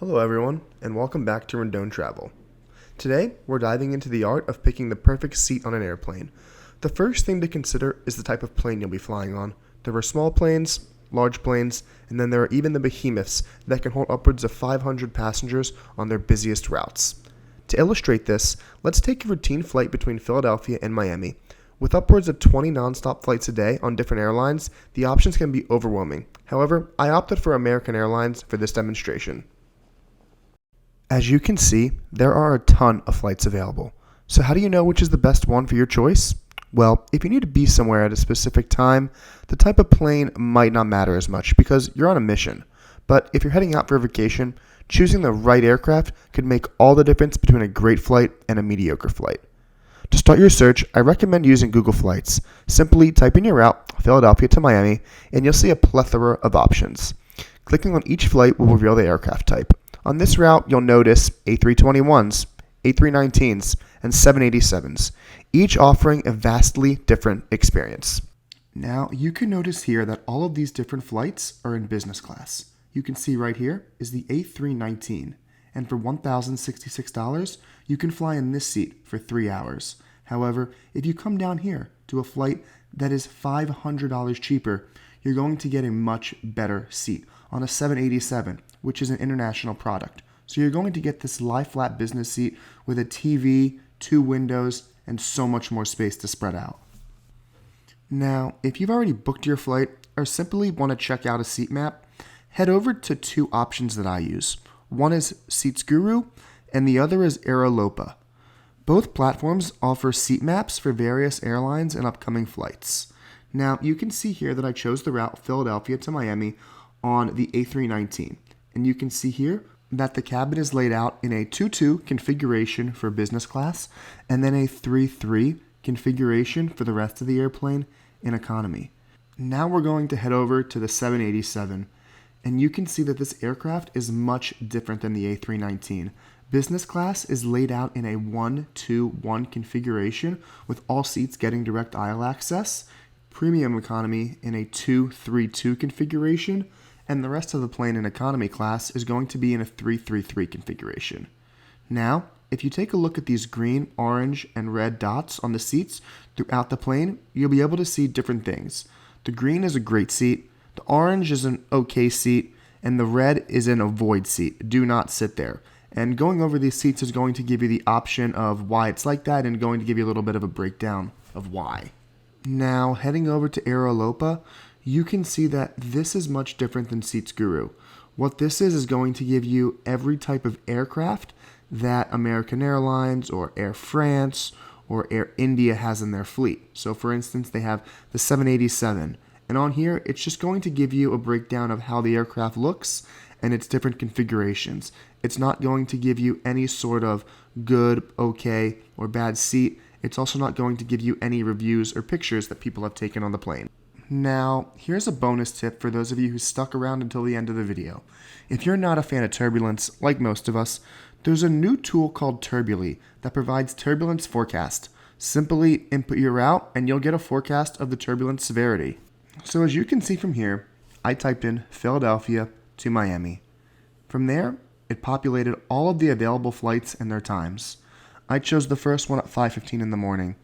Hello everyone, and welcome back to Rindone Travel. Today, we're diving into the art of picking the perfect seat on an airplane. The first thing to consider is the type of plane you'll be flying on. There are small planes, large planes, and then there are even the behemoths that can hold upwards of 500 passengers on their busiest routes. To illustrate this, let's take a routine flight between Philadelphia and Miami. With upwards of 20 nonstop flights a day on different airlines, the options can be overwhelming. However, I opted for American Airlines for this demonstration. As you can see, there are a ton of flights available. So how do you know which is the best one for your choice? Well, if you need to be somewhere at a specific time, the type of plane might not matter as much because you're on a mission. But if you're heading out for a vacation, choosing the right aircraft could make all the difference between a great flight and a mediocre flight. To start your search, I recommend using Google Flights. Simply type in your route, Philadelphia to Miami, and you'll see a plethora of options. Clicking on each flight will reveal the aircraft type. On this route, you'll notice A321s, A319s, and 787s, each offering a vastly different experience. Now, you can notice here that all of these different flights are in business class. You can see right here is the A319, and for $1,066, you can fly in this seat for 3 hours. However, if you come down here to a flight that is $500 cheaper, you're going to get a much better seat on a 787, which is an international product. So you're going to get this lie-flat business seat with a TV, 2 windows, and so much more space to spread out. Now, if you've already booked your flight or simply want to check out a seat map, head over to 2 options that I use. One is Seats Guru, and the other is Aerolopa. Both platforms offer seat maps for various airlines and upcoming flights. Now, you can see here that I chose the route Philadelphia to Miami on the A319. And you can see here that the cabin is laid out in a 2-2 configuration for business class and then a 3-3 configuration for the rest of the airplane in economy. Now we're going to head over to the 787, and you can see that this aircraft is much different than the A319. Business class is laid out in a 1-2-1 configuration with all seats getting direct aisle access, premium economy in a 2-3-2 configuration, and the rest of the plane in economy class is going to be in a 3-3-3 configuration. Now, if you take a look at these green, orange, and red dots on the seats throughout the plane, you'll be able to see different things. The green is a great seat, the orange is an okay seat, and the red is an avoid seat. Do not sit there. And going over these seats is going to give you the option of why it's like that and going to give you a little bit of a breakdown of why. Now, heading over to Aerolopa, you can see that this is much different than Seats Guru. What this is going to give you every type of aircraft that American Airlines or Air France or Air India has in their fleet. So for instance, they have the 787. And on here, it's just going to give you a breakdown of how the aircraft looks and its different configurations. It's not going to give you any sort of good, okay, or bad seat. It's also not going to give you any reviews or pictures that people have taken on the plane. Now, here's a bonus tip for those of you who stuck around until the end of the video. If you're not a fan of turbulence, like most of us, there's a new tool called Turbully that provides turbulence forecast. Simply input your route and you'll get a forecast of the turbulence severity. So as you can see from here, I typed in Philadelphia to Miami. From there, it populated all of the available flights and their times. I chose the first one at 5:15 in the morning,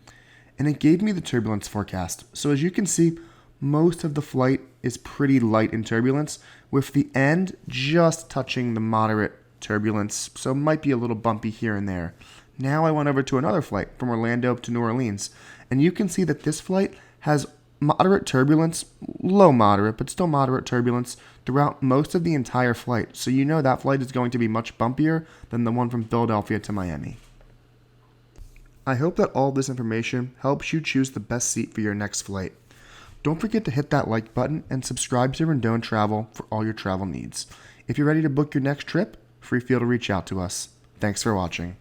and it gave me the turbulence forecast. So as you can see, most of the flight is pretty light in turbulence, with the end just touching the moderate turbulence, so it might be a little bumpy here and there. Now I went over to another flight from Orlando to New Orleans, and you can see that this flight has moderate turbulence, low moderate, but still moderate turbulence throughout most of the entire flight. So you know that flight is going to be much bumpier than the one from Philadelphia to Miami. I hope that all this information helps you choose the best seat for your next flight. Don't forget to hit that like button and subscribe to Rindone Travel for all your travel needs. If you're ready to book your next trip, feel free to reach out to us. Thanks for watching.